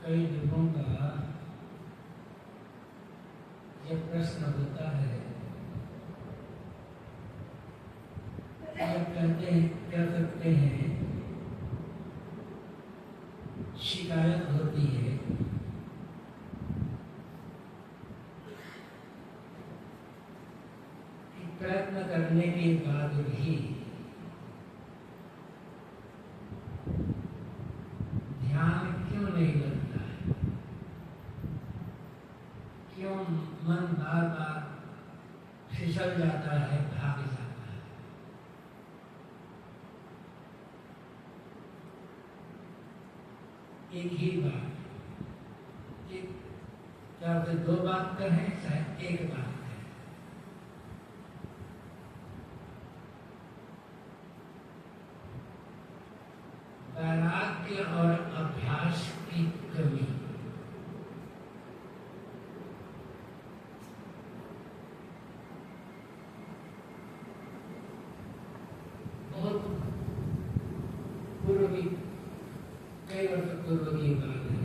कई लोगों का ये प्रश्न होता है, कहते हैं कह सकते हैं, शिकायत होती है कि प्रयत्न करने के बाद भी ध्यान क्यों नहीं लगता है, क्यों मन बार बार फिसल जाता है, भाग जाता है। एक ही बात, एक चाहे से दो बात कहें चाहे एक बात कहें, वैराग्य और अभ्यास की कमी। बहुत पूर्व की, कई वर्ष पूर्व की बात है।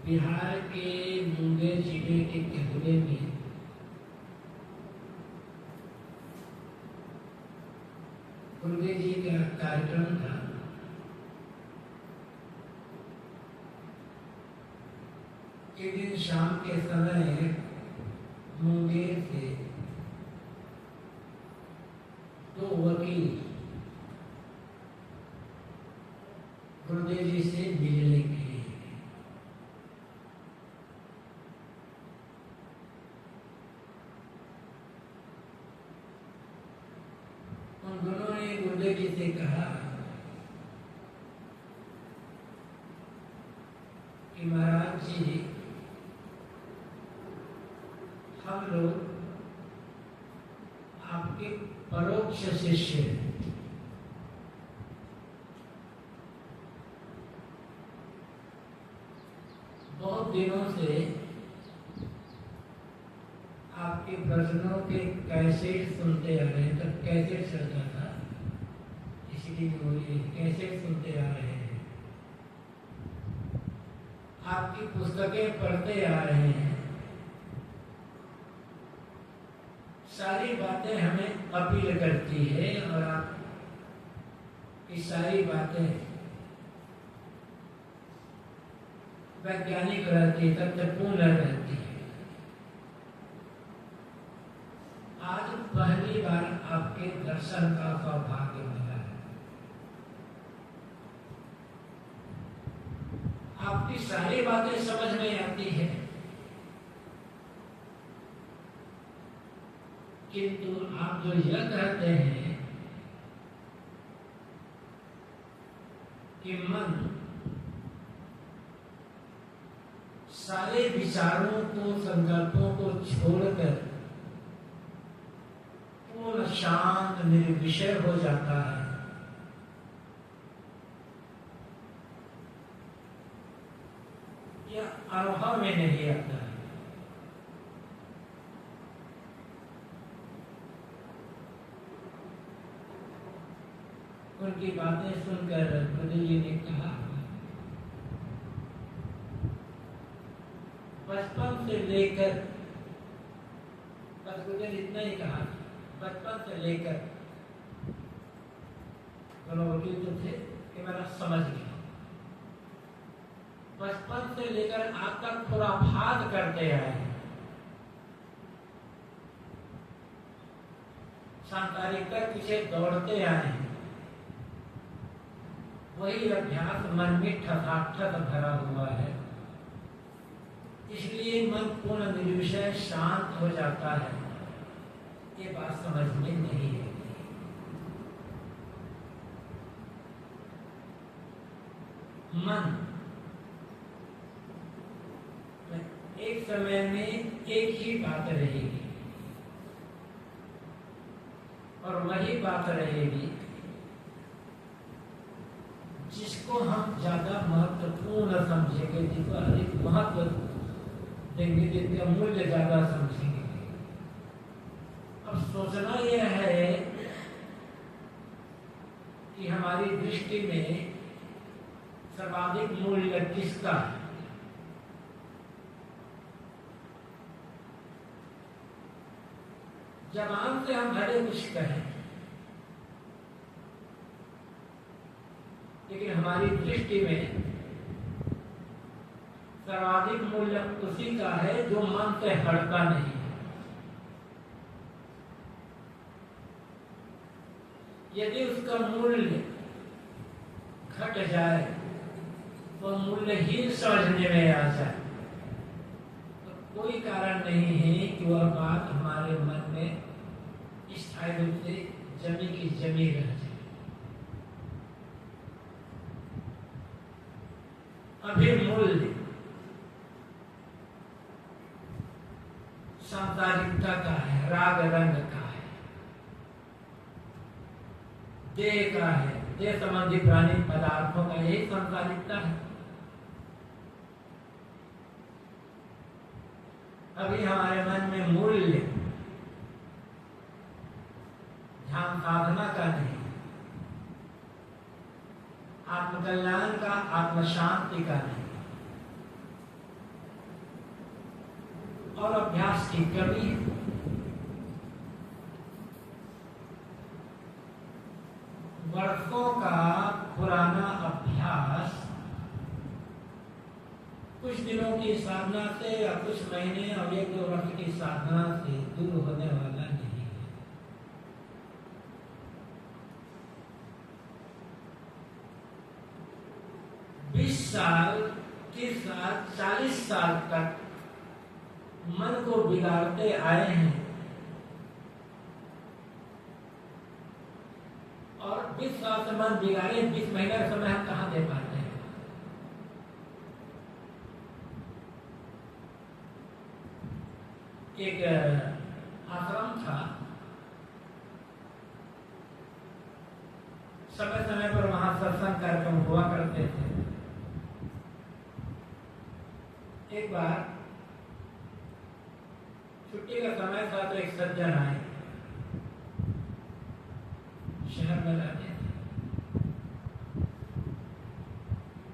बिहार के मुंगेर जिले के केंद्रे में गुरुदेव जी का कार्यक्रम था। एक दिन शाम के समय मुंगेर से दो वकील गुरुदेव जी से मिलने के लिए, उन दोनों ने गुरुदेव जी से कहा कि महाराज जी, हम लोग आपके परोक्ष शिष्य हैं। बहुत दिनों से आपके प्रश्नों के कैसेट सुनते आ रहे हैं। तब कैसेट चलता था, इसलिए वो ये कैसेट सुनते आ रहे हैं, आपकी पुस्तकें पढ़ते आ रहे हैं। सारी बातें हमें अपील करती है और आप की सारी बातें वैज्ञानिक रहती है, तथ्यपूर्ण रहती है। आज पहली बार आपके दर्शन का सौभाग्य मिला है। आपकी सारी बातें समझ में आती है, किंतु आप जो यह कहते हैं कि मन सारे विचारों को, संकल्पों को छोड़कर पूर्ण शांत निर्विषय हो जाता है, यह अनुभव में नहीं आता है। उनकी बातें सुनकर गुरुदेव जी ने कहा, बचपन से लेकर, बस गुरुदेव जी इतना ही कहा, बचपन से लेकर दोनों वकील तो थे कि मैं समझ गया, बचपन से लेकर आज तक खुराफात करते आए हैं, सांसारिकता के पीछे दौड़ते आए हैं। वही अभ्यास मन में ठसाठस भरा हुआ है, इसलिए मन पूर्ण निर्विषय शांत हो जाता है। ये बात समझ में नहीं है। मन एक समय में एक ही बात रहेगी और वही बात रहेगी जिसको हम ज्यादा महत्वपूर्ण समझेंगे, जिसको अधिक महत्व देंगे, जिसका मूल्य ज्यादा समझेंगे। अब सोचना यह है कि हमारे हमारी दृष्टि में सर्वाधिक मूल्य किसका है? जबान से हम भले कुछ कहें, लेकिन हमारी दृष्टि में सर्वाधिक मूल्य उसी का है जो मन से हटता नहीं है। यदि उसका मूल्य घट जाए तो मूल्यहीन समझने में आ जाए तो कोई कारण नहीं है कि वह बात हमारे मन में स्थायी रूप से जमी की जमी रह जाए। अभिमूल्य सांसारिकता का है, राग रंग का है, देह का है, देह संबंधी प्राणी पदार्थों का यही सांसारिकता है। अभी हमारे मन में मूल्य ध्यान साधना का नहीं, आत्मकल्याण का, आत्म शांति का नहीं, और अभ्यास की कमी है। वर्षों का पुराना अभ्यास कुछ दिनों की साधना से या कुछ महीने और 1-2 वर्ष की साधना से दूर होने वाला नहीं है। बीस साल, 30 साल, 40 साल तक मन को बिगाड़ते आए हैं और 20 साल से मन बिगाड़े, 20 महीने का समय हम कहाँ दे पाते हैं? एक आश्रम था, समय समय पर वहां सत्संग कार्यक्रम हुआ करते थे। एक बार छुट्टी का समय था तो एक सज्जन आए, शहर में रहते थे।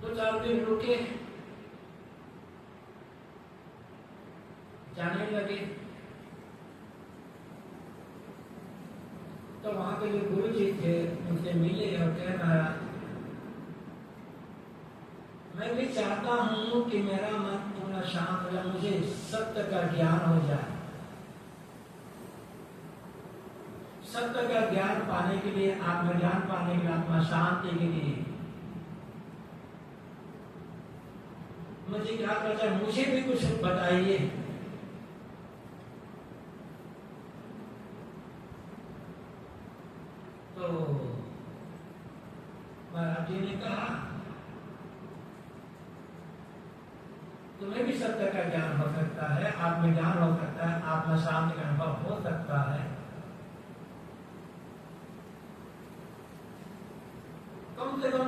2-4 दिन रुके, जाने लगे तो वहां के जो गुरु जी थे उनसे मिले और कह रहा, मैं भी चाहता हूं कि मेरा मन पूर्ण शांत हो जाए, मुझे सत्य का ज्ञान हो जाए। सत्य का ज्ञान पाने के लिए, आत्मज्ञान पाने के लिए, आत्मा शांति के लिए मुझे क्या करना चाहिए? मुझे भी कुछ बताइए। तो महाराज जी ने कहा, तुम्हें भी सत्य का ज्ञान हो सकता है, आत्मज्ञान हो सकता है, आत्मा शांति का अनुभव हो सकता है। कम से कम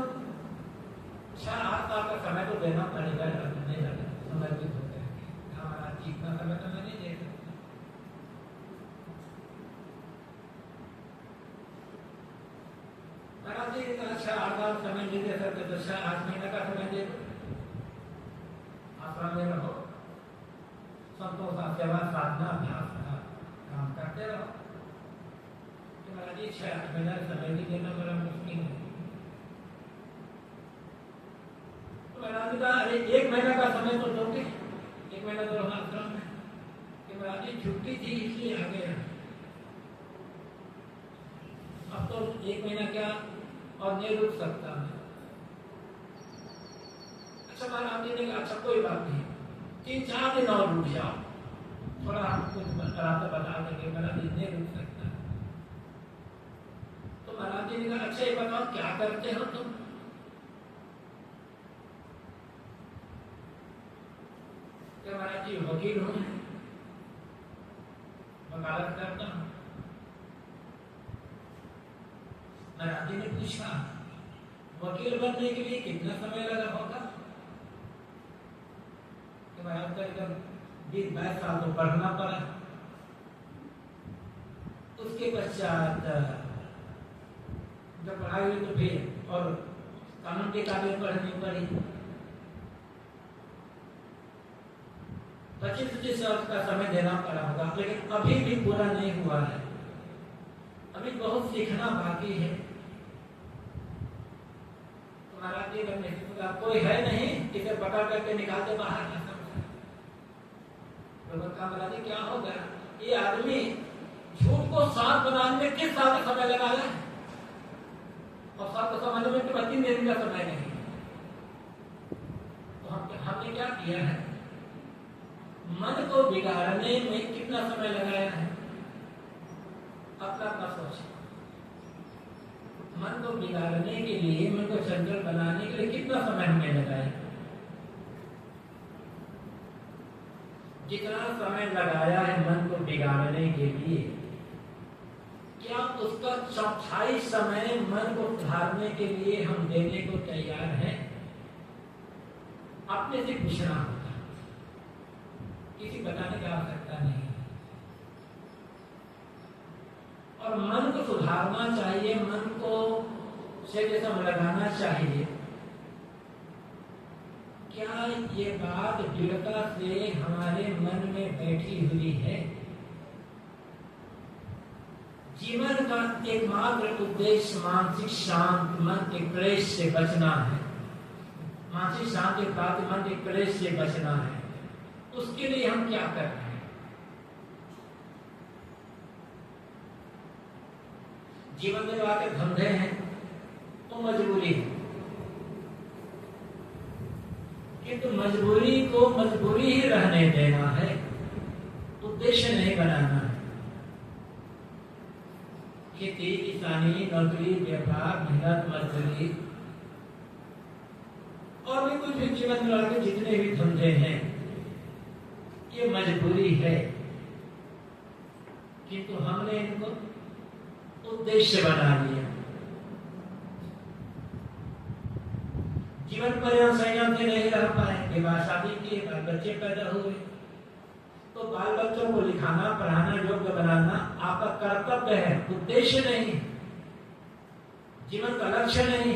6-8 साल का समय तो देना पड़ेगा, नहीं लगेगा समय भी हो गया। महाराज जी इतना समय तो मैं नहीं दे सकता। महाराज जी ने कहा 6-8 साल समय नहीं दे सकते तो 6-8 महीने का समय दे दो, आश्रम में रहो, संतों का सेवा साधना अभ्यास का काम करते रहो। तो महाराज जी 6-8 महीने का समय भी देना बड़ा मुश्किल है। तो महाराज जी कहा, अरे 1 महीने का समय तो दोगे? 1 महीना तो रहा आश्रम में। कि महाराज जी छुट्टी थी इसलिए आ गया, अब तो 1 महीना क्या और नहीं रुक सकता मैं। अच्छा महाराज जी ने कहा, अच्छा कोई बात नहीं, 3-4 दिन और रुक जाओ, थोड़ा हम कुछ रात बता देंगे, महाराज जी नहीं रुक सकता। तो महाराज जी ने कहा, अच्छा ये बताओ क्या करते हो तुम? क्या महाराज जी वकील हूं, वकालत करता हूं। महाराज जी ने पूछा, वकील बनने के लिए कितना समय लगा होगा? महाराज का एकदम 20-22 साल तो पढ़ना पड़ा। उसके पश्चात जब पढ़ाई हुई तो फिर और कानून की किताबें पढ़नी पड़ी। 25-25 वर्ष का समय देना पड़ा होगा, लेकिन अभी भी पूरा नहीं हुआ है, अभी बहुत सीखना बाकी है। तुम्हारा कोई है नहीं इसे पकड़ करके निकालते बाहर ना समझा। क्या होगा, ये आदमी झूठ को साफ बनाने में किस साल का समय लगा है, और साफ को समझने में तो 3 दिन का समय नहीं। तो हमने क्या किया है, मन को बिगाड़ने में कितना समय लगाया है, अपना अपना सोच। मन को बिगाड़ने के लिए, मन को चंचल बनाने के लिए कितना समय हमने लगाया। जितना समय लगाया है मन को बिगाड़ने के लिए, क्या उसका चौथाई समय मन को सुधारने के लिए हम देने को तैयार हैं? अपने से पूछना होगा, किसी बताने की आवश्यकता नहीं। और मन को सुधारना चाहिए, मन को से जैसा लगाना चाहिए। क्या ये बात दृढ़ता से हमारे मन में बैठी हुई है? जीवन का एकमात्र उद्देश्य मानसिक शांत, मन के क्लेश से बचना है। मानसिक शांति प्राप्त, मन के क्लेश से बचना है। उसके लिए हम क्या कर रहे हैं? जीवन में जो आके धंधे हैं तो मजबूरी है, किंतु मजबूरी को मजबूरी ही रहने देना है, उद्देश्य नहीं बनाना है। खेती किसानी, नौकरी, व्यापार, मेहनत, मजदूरी और भी कुछ भी जीवन में आगे जितने भी धंधे हैं, ये मजबूरी है, किंतु हमने इनको उद्देश्य बना लिया। जीवन पर्यंत संयम से नहीं रह पाए, विवाह शादी किए, बाल बच्चे पैदा हुए, तो बाल बच्चों को लिखाना, पढ़ाना, योग्य बनाना आपका कर्तव्य है, उद्देश्य नहीं, जीवन का लक्ष्य नहीं।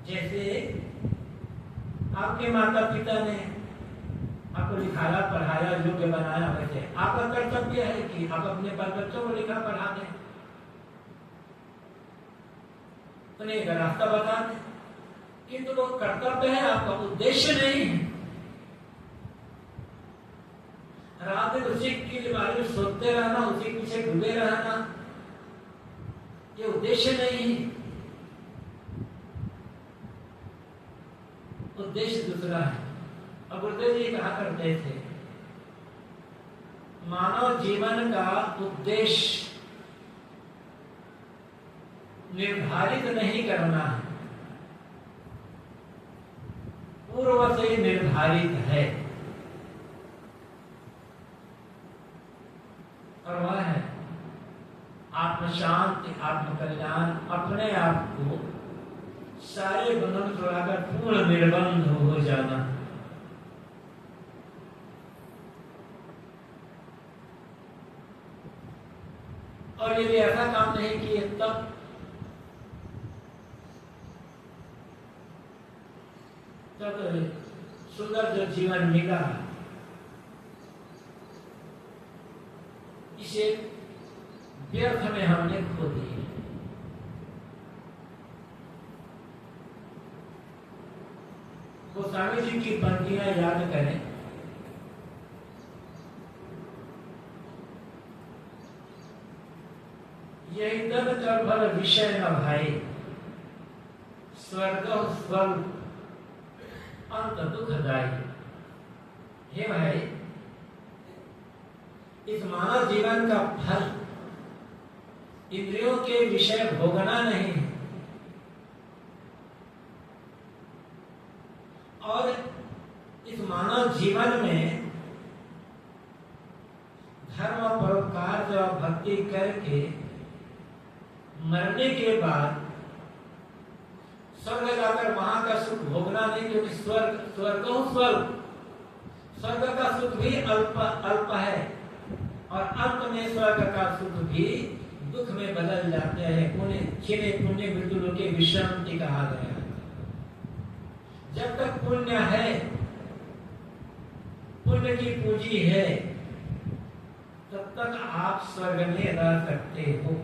जैसे आपके माता पिता ने आपको लिखाया, पढ़ाया, योग्य बनाया, वैसे आपका कर्तव्य है कि आप अपने बाल बच्चों को लिखा पढ़ा दें, उन्हें रास्ता बता दें, किंतु वो कर्तव्य है, आपका उद्देश्य नहीं है। रात दिन उसी के बारे में सोचते रहना, उसी के पीछे डूबे रहना, ये उद्देश्य नहीं है। उद्देश्य दूसरा है। अब गुरुदेव जी कहा करते थे, मानव जीवन का उद्देश्य निर्धारित नहीं करना है, पूर्व से निर्धारित है, और वह है आत्म शांति, आत्म कल्याण, अपने आप को सारे बंधन छोड़ाकर पूर्ण निर्बंध हो जाना। और यदि ऐसा काम नहीं किए तब सुंदर जो जीवन मिला इसे व्यर्थ में हमने खो दिए। गोस्वामी जी की पंक्तियां याद करें। यही तब भर विषय न भाई, स्वर्ग स्वल्प अंत दुखदायी। हे भाई, इस मानव जीवन का फल इंद्रियों के विषय भोगना नहीं है, और इस मानव जीवन में धर्म, परोपकार और भक्ति करके मरने के बाद स्वर्ग जाकर वहां का सुख भोगना नहीं, क्योंकि स्वर्ग का सुख भी अल्प है, और अंत में स्वर्ग का सुख भी दुख में बदल जाते हैं। पुण्य क्षीणे पुण्य मृत्युलोके विश्रांति कहा गया। जब तक पुण्य है, पुण्य की पूंजी है, तब तक आप स्वर्ग में रह सकते हो।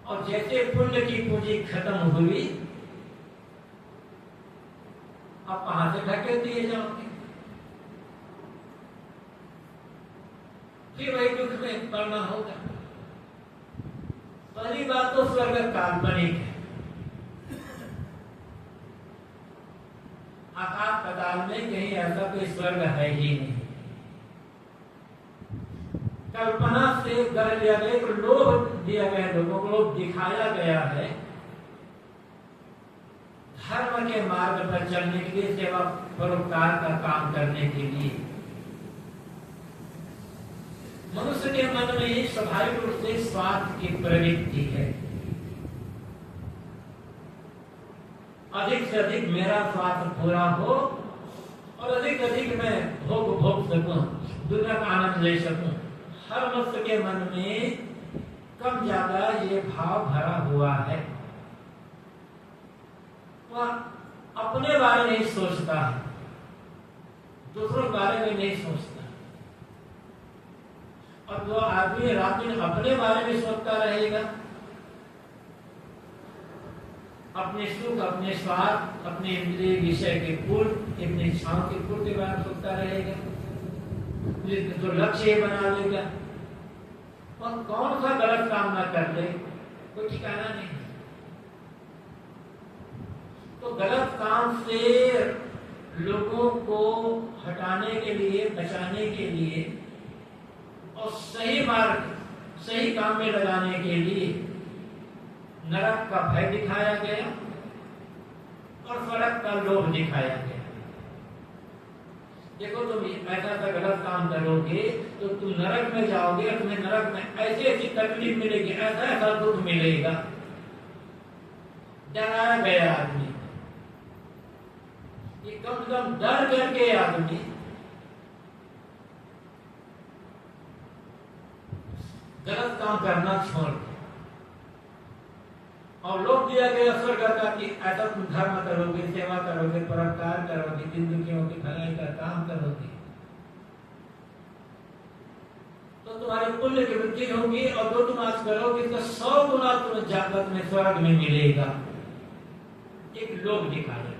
और जैसे पुण्य की पूंजी खत्म हुई, आप वहां से ढकेल दिए जाओगे, फिर वही दुख में पड़ना होगा। पहली बात तो स्वर्ग काल्पनिक है। आकाश पाताल में कहीं ऐसा कोई स्वर्ग है ही नहीं। कल्पना से कर लिया गया, एक लोभ दिया गया, लोगों को लोभ दिखाया गया है धर्म के मार्ग पर चलने के लिए, सेवा परोपकार का काम करने के लिए। मनुष्य के मन में ही स्वाभाविक रूप से स्वार्थ की प्रवृत्ति है। अधिक से अधिक मेरा स्वार्थ पूरा हो और अधिक अधिक मैं भोग सकूं, दुनिया का आनंद ले सकूं। हर मनुष्य के मन में कम ज्यादा ये भाव भरा हुआ है। वह अपने बारे में सोचता है, दूसरों के बारे में नहीं सोचता। और जो आदमी रात दिन अपने बारे में सोचता रहेगा, अपने सुख, अपने स्वार्थ, अपने इंद्रिय विषय के पूर्ण, अपनी इच्छाओं के पूर्ण के बारे में सोचता रहेगा, जो लक्ष्य बना लेगा, और कौन सा गलत काम ना कर ले, कोई ठिकाना नहीं। तो गलत काम से लोगों को हटाने के लिए, बचाने के लिए और सही मार्ग, सही काम में लगाने के लिए नरक का भय दिखाया गया और स्वर्ग का लोभ दिखाया गया। देखो, तुम ऐसा सा गलत काम करोगे तो तुम नरक में जाओगे, तुम्हें नरक में ऐसी ऐसी तकलीफ मिलेगी, ऐसा ऐसा दुख मिलेगा। डराया गया आदमी, ये कम से कम डर करके आदमी गलत काम करना छोड़ दे। और लोभ दिया गया स्वर्ग का कि ऐसा तुम धर्म करोगे, सेवा करोगे, परोपकार करोगे, जिन दुखियों की भलाई का काम करोगे तो तुम्हारे पुण्य की वृद्धि होगी, और जो तुम आज करोगे तो 100 गुना तुम्हें जागत में स्वर्ग में मिलेगा। एक लोभ दिखाया गया।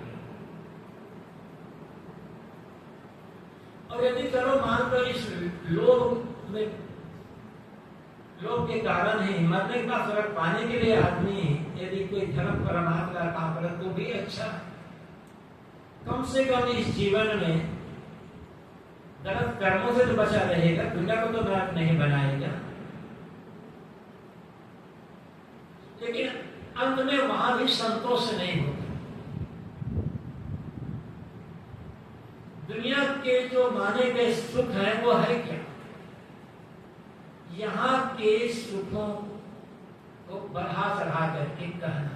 और यदि करो, मान लो इस लोभ में, लोभ के कारण ही मरने का स्वर्ग पाने के लिए आदमी यदि कोई धर्म परमात्मा का काम करे तो भी अच्छा। कम से कम इस जीवन में गलत कर्मों से तो बचा रहेगा, दुनिया को तो नरक नहीं बनाएगा। लेकिन अंत में वहां भी संतोष नहीं होता। दुनिया के जो माने गए सुख हैं वो है क्या? यहाँ के सुखों को बढ़ा चढ़ा करके कहना।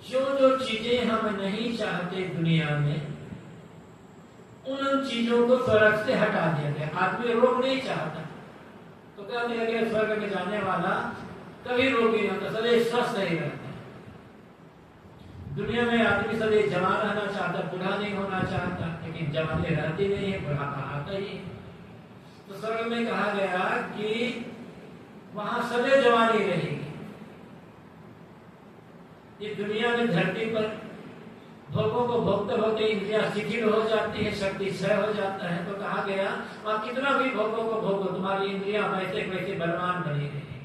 जो जो चीजें हम नहीं चाहते दुनिया में, उन चीजों को स्वर्ग से हटा दिया गया। आदमी रोग नहीं चाहता तो कहने लगे स्वर्ग में जाने वाला कभी रोगी नहीं होता, सदैव स्वस्थ ही रहता। दुनिया में आदमी सदैव जवान रहना चाहता, बूढ़ा नहीं होना चाहता, लेकिन जवानी रहती नहीं है, बुढ़ापा आता ही है। तो स्वर्ग में कहा गया कि वहां सदैव जवानी रहेगी। ये दुनिया में धरती पर भोगों को भोगते भोगते इंद्रियां शिथिल हो जाती है, शक्ति क्षय हो जाता है। तो कहा गया वहां कितना भी भोगों को भोगो, तुम्हारी इंद्रियां वैसे वैसे बलवान बनी रहेगी।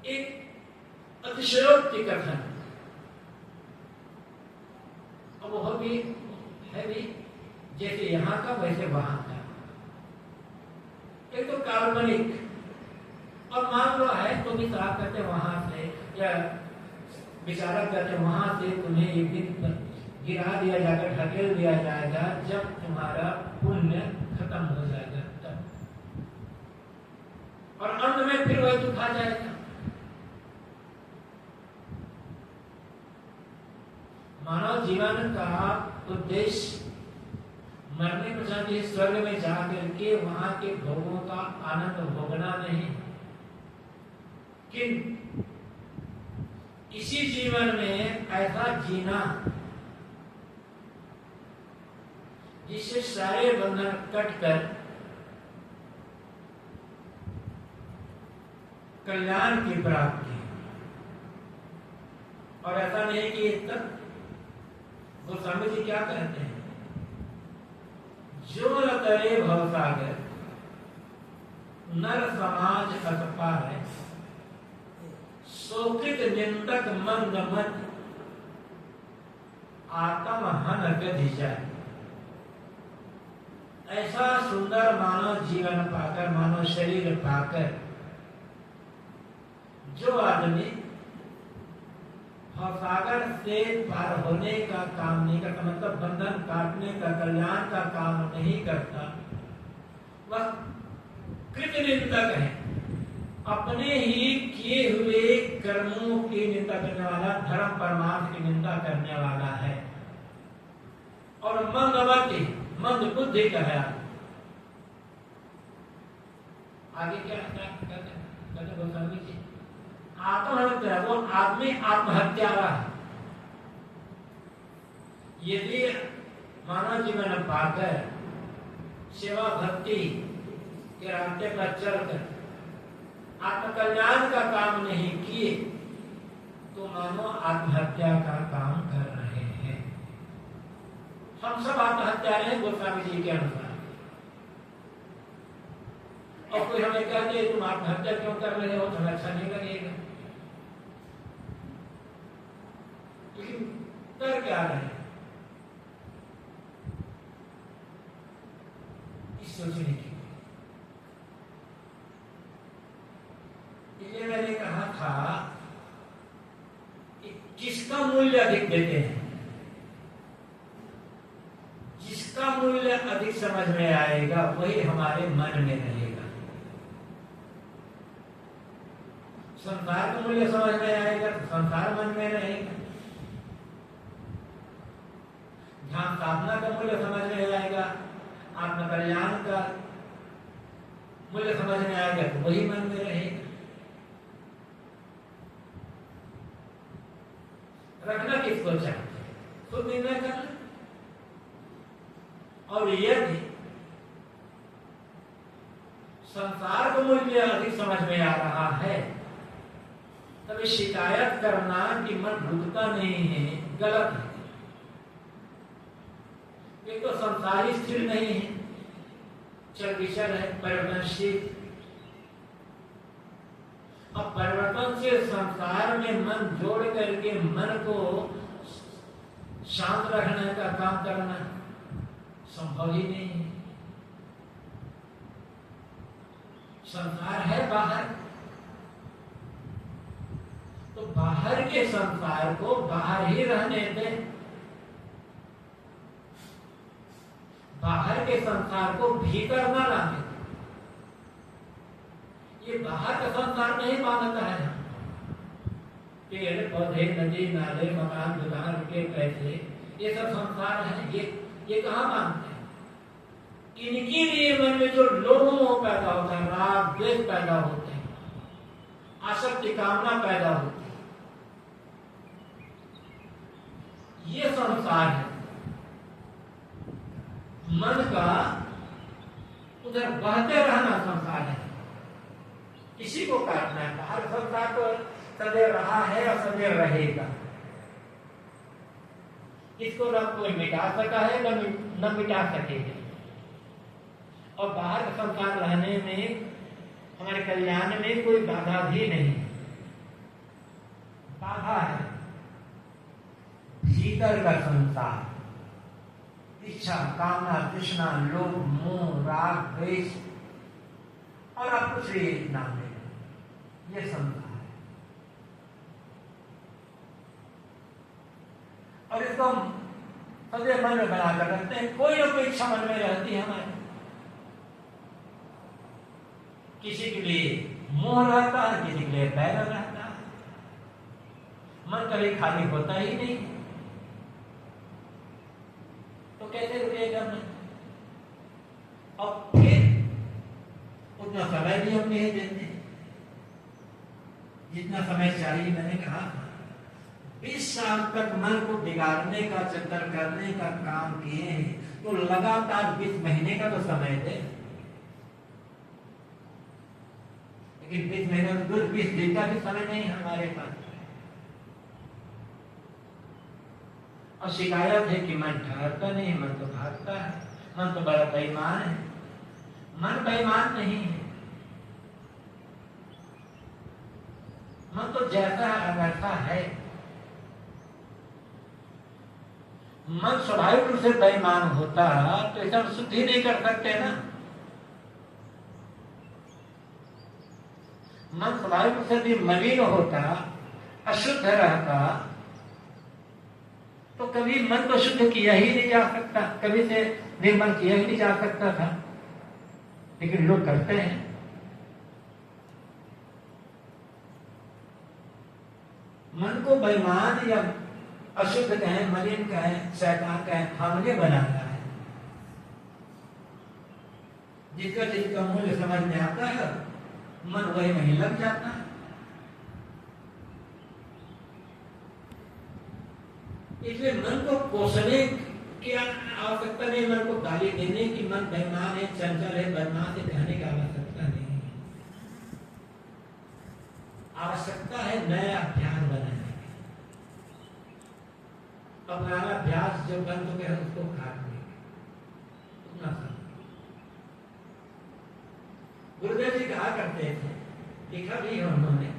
एक अतिशयोक्ति कथन, अब वह भी है भी जैसे यहाँ का वैसे वहां का। एक तो काल्पनिक, और मान लो है तो भी साफ करते वहां से, या विचारा करते वहां से तुम्हें एक दिन गिरा दिया जाएगा, ढकेल दिया जाएगा, जब तुम्हारा पुण्य खत्म हो जाएगा तब, और अंत में फिर वही दुख आ जाएगा। मानव जीवन का उद्देश्य मरने पश्चात कि स्वर्ग में जाकर के वहां के भोगों का आनंद भोगना नहीं, कि इसी जीवन में ऐसा जीना जिससे सारे बंधन कटकर कल्याण की प्राप्ति। और ऐसा नहीं कि तब गोस्वामी जी क्या कहते हैं, जो न करे भवसागर नर समाज अतपार है, सोकृत निंदक मंद मत आत्म हन गधि जाए। ऐसा सुंदर मानव जीवन पाकर, मानव शरीर पाकर जो आदमी भवसागर से पार होने का काम नहीं करता, मतलब बंधन काटने का, कल्याण का काम नहीं करता, वह कृतनिंदक है, अपने ही किए हुए कर्मों की निंदा करने वाला, धर्म परमार्थ की निंदा करने वाला है। और मंदमति, मंद बुद्धि का है। आगे क्या कहते गोस्वामी जी, आत्महत्या, वो आदमी आत्महत्यारा है। यदि मानव जीवन पाकर सेवा भक्ति के रास्ते पर चलकर आत्मकल्याण का काम नहीं किए तो मानो आत्महत्या का काम कर रहे हैं। हम सब आत्महत्या हैं गोस्वामी जी के अनुसार। और कोई हमें कहते तुम आत्महत्या क्यों कर रहे हो, तुम्हें अच्छा नहीं लगेगा, लेकिन कर क्या रहे हैं इस सोचने की। इसलिए मैंने कहा था कि किसका मूल्य अधिक देते हैं, जिसका मूल्य अधिक समझ में आएगा वही हमारे मन में रहेगा। संसार का मूल्य समझ में आएगा तो संसार मन में रहेगा, ध्यान साधना का मूल्य समझ में आएगा, आत्मकल्याण का मूल्य समझ में आएगा तो वही मन में रहेगा। रखना किसको चाहते हैं, खुद निर्णय करना। और यदि संसार का मूल्य अधिक समझ में आ रहा है तभी शिकायत करना कि मन रुकता नहीं है गलत है। ये तो संसार ही स्थिर नहीं है, चल विचल है, परिवर्तनशील। अब परिवर्तनशील संसार में मन जोड़ करके मन को शांत रखने का काम करना संभव ही नहीं है। संसार है बाहर, तो बाहर के संसार को बाहर ही रहने दें, बाहर के संसार को भीतर न लाने। ये बाहर का संसार नहीं मानता है। पेड़ पौधे नदी नाले मकान दुकान रुके पैसे ये सब संसार है, ये कहाँ मानते हैं। इनके लिए मन में जो लोभ पैदा होता है, राग द्वेष पैदा होते हैं, आसक्ति कामना पैदा होती है, ये संसार है। मन का उधर बहते रहना संसार है, इसी को काटना है। बाहर संसार तो सदैव रहा है और सदैव रहेगा, इसको न कोई मिटा सका है न मिटा सकेगा। और बाहर का संसार रहने में हमारे कल्याण में कोई बाधा भी नहीं है। बाधा है भीतर का संसार, इच्छा कामना तृष्णा लोभ मोह राग द्वेष और आप कुछ भी नाम ले, ये संसार है। और इसको हम सदैव मन में बनाकर रखते हैं। कोई ना कोई इच्छा मन में रहती है हमारे। किसी के लिए मोह रहता है, किसी के लिए बैर रहता है। मन कभी खाली होता ही नहीं, तो कैसे रुकेगा मन? उतना समय भी हम नहीं देते जितना समय चाहिए। मैंने कहा 20 साल तक मन को बिगाड़ने का, चिंतन करने का काम किए हैं, तो लगातार 20 महीने का तो समय दे। लेकिन 20 महीने में 20 दिन का भी समय नहीं हमारे पास। और शिकायत है कि मन ठहरता नहीं, मन तो भागता है, मन तो बड़ा बेईमान है। मन बेईमान नहीं है, मन तो जैसा वैसा है। मन स्वाभाविक रूप से बेईमान होता तो ऐसा शुद्धि नहीं कर सकते ना। मन स्वाभाविक रूप से भी मलिन होता, अशुद्ध रहता, तो कभी मन को शुद्ध किया ही नहीं जा सकता, कभी से निर्मल किया ही नहीं जा सकता था। लेकिन लोग करते हैं। मन को बेईमान या अशुद्ध कहें, मलिन कहें, शैतान कहें, हमने बनाया है। जिसका मूल्य समझ में आता है, मन वही वहीं लग जाता है। इसलिए मन को कोसने की आवश्यकता नहीं, मन को गाली देने की, मन बेईमान है, चंचल है, बदमाश है, कहने की आवश्यकता नहीं है। आवश्यकता है नया अभ्यास बनाने की। अपना अभ्यास जो बन चुके हैं उसको काटने उतना समय। गुरुदेव जी कहा करते थे, लिखा भी है उन्होंने,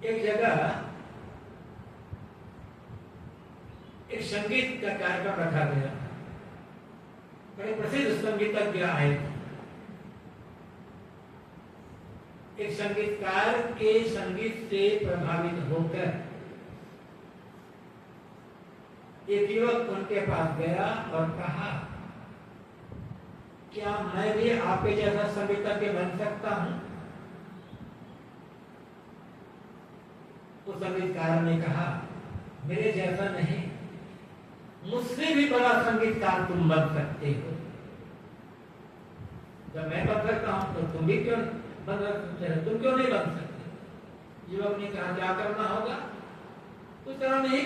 एक जगह एक संगीत का कार्यक्रम रखा गया। बड़े प्रसिद्ध संगीतज्ञ आए थे। एक संगीतकार के संगीत से प्रभावित होकर एक युवक उनके पास गया और कहा, क्या मैं भी आपके जैसा संगीतज्ञ बन सकता हूं? उस संगीतकार ने कहा, मेरे जैसा नहीं, मुझसे भी बड़ा संगीतकार तुम बन सकते हो। जब मैं बन सकता हूं तो तुम भी क्यों बन सकते हो? तुम क्यों नहीं बन सकते? युवक ने कहा, क्या करना होगा? कुछ तरह नहीं,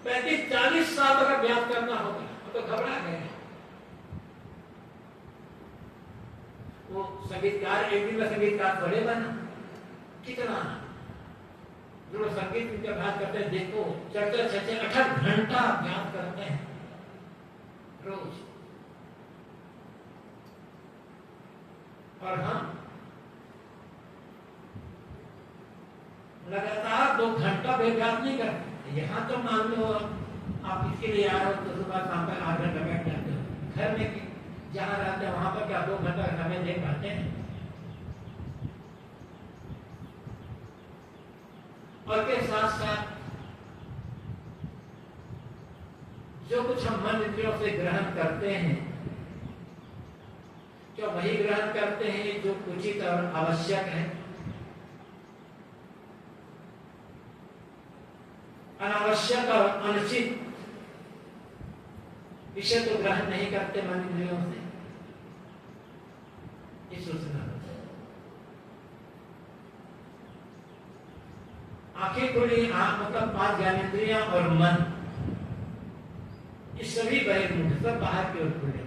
35-40 साल तक अभ्यास करना होगा। तो घबरा गए। वो संगीतकार एक दिन में संगीतकार थोड़े बना, कितना जो संगीत के अभ्यास करते हैं, देखो 4-6-8 घंटा अभ्यास करते हैं रोज। और हम लगातार 2 घंटा भी अभ्यास नहीं करते। यहाँ तो मान लो आप इसके लिए आ रहे हो तो सुबह शाम तक 8 घंटा बैठ जाते हो। घर में जहाँ रहते हैं वहां पर क्या 2 घंटा समय दे पाते हैं? और के साथ साथ जो कुछ हम मन इंद्रियों से ग्रहण करते हैं, क्या वही ग्रहण करते हैं जो उचित और आवश्यक है? अनावश्यक और अनुचित विषय तो ग्रहण नहीं करते मन इंद्रियों से। ये सोचना, आंखें खुली, मतलब 5 ज्ञानेंद्रियां और मन, ये सभी बहिर्मुख, सब बाहर की ओर खुले।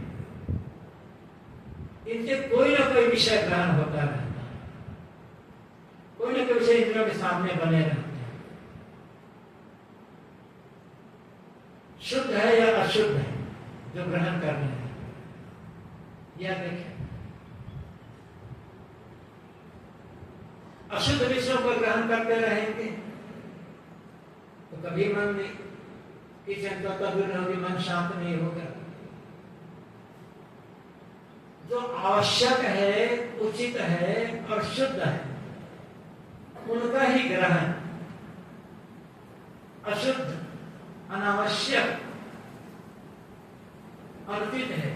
इनसे कोई ना कोई विषय ग्रहण होता रहता है, कोई ना कोई विषय इंद्रियों के सामने बने रहते हैं। शुद्ध है या अशुद्ध है जो ग्रहण कर रहे हैं, यह देखें। अशुद्ध विषयों को ग्रहण करते रहेंगे तो कभी मन नहीं की चंचलता दूर होगी, मन शांत नहीं होगा। जो आवश्यक है, उचित है और शुद्ध है, उनका ही ग्रहण। अशुद्ध, अनावश्यक, अनुचित है,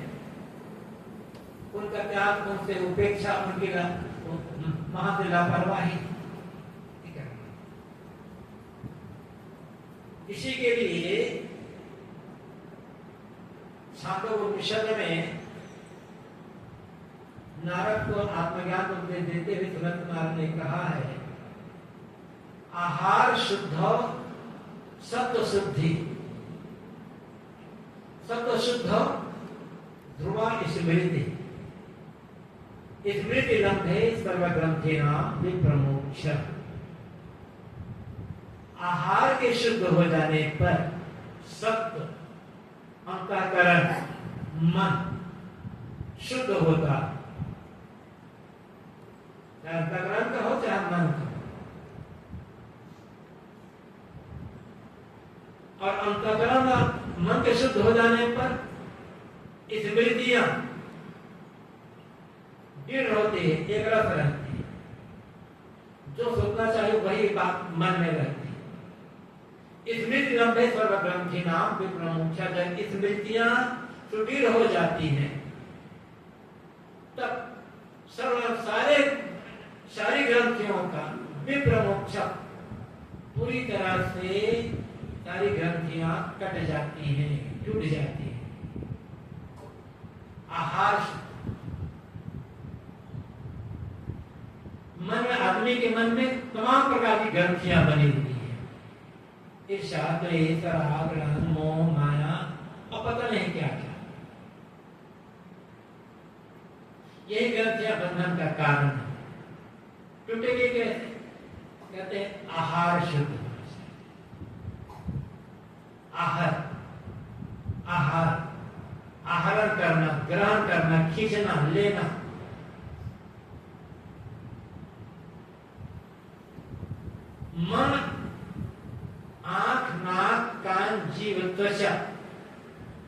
उनका त्याग, उनसे उपेक्षा, उनकी वहां से लापरवाही। इसी के लिए छात्रों उपनिषद में नारद को आत्मज्ञान उपदेश देते हुए तुरंत नारद ने कहा है, आहार शुद्ध सत्व शुद्धि, सत्व शुद्ध ध्रुवा स्मृति, स्मृति लंघे सर्वग्रंथेनाम विप्रमोक्ष। आहार के शुद्ध हो जाने पर सत्व, अंतःकरण, मन शुद्ध होता, चाहे अंतःकरण का हो चाहे मन का। और अंतःकरण और मन के शुद्ध हो जाने पर स्मृतियां दृढ़ होती है, एक रस रहती है, जो सोचना चाहिए वही बात मन में रहती है। स्मृति लंबे सर्वग्रंथि नाम विप्रमुख्या, जब स्मृतियां सुदृढ़ हो जाती हैं तब सारी ग्रंथियों का विप्रमुख्या, पूरी तरह से सारी ग्रंथियां कट जाती हैं, टूट जाती हैं। आहार मन में, आदमी के मन में तमाम प्रकार की ग्रंथियां बनी हुई है, ईर्ष्या, द्वेष, राग, राग, मोह, माया और पता नहीं क्या क्या। यही ग्रंथियां बंधन का कारण है। टूटेगी कैसे? कहते हैं आहार शुद्ध, आहार, आहार, आहरण करना, ग्रहण करना, खींचना, लेना। मन, आंख, नाक, कान, जीव, त्वचा,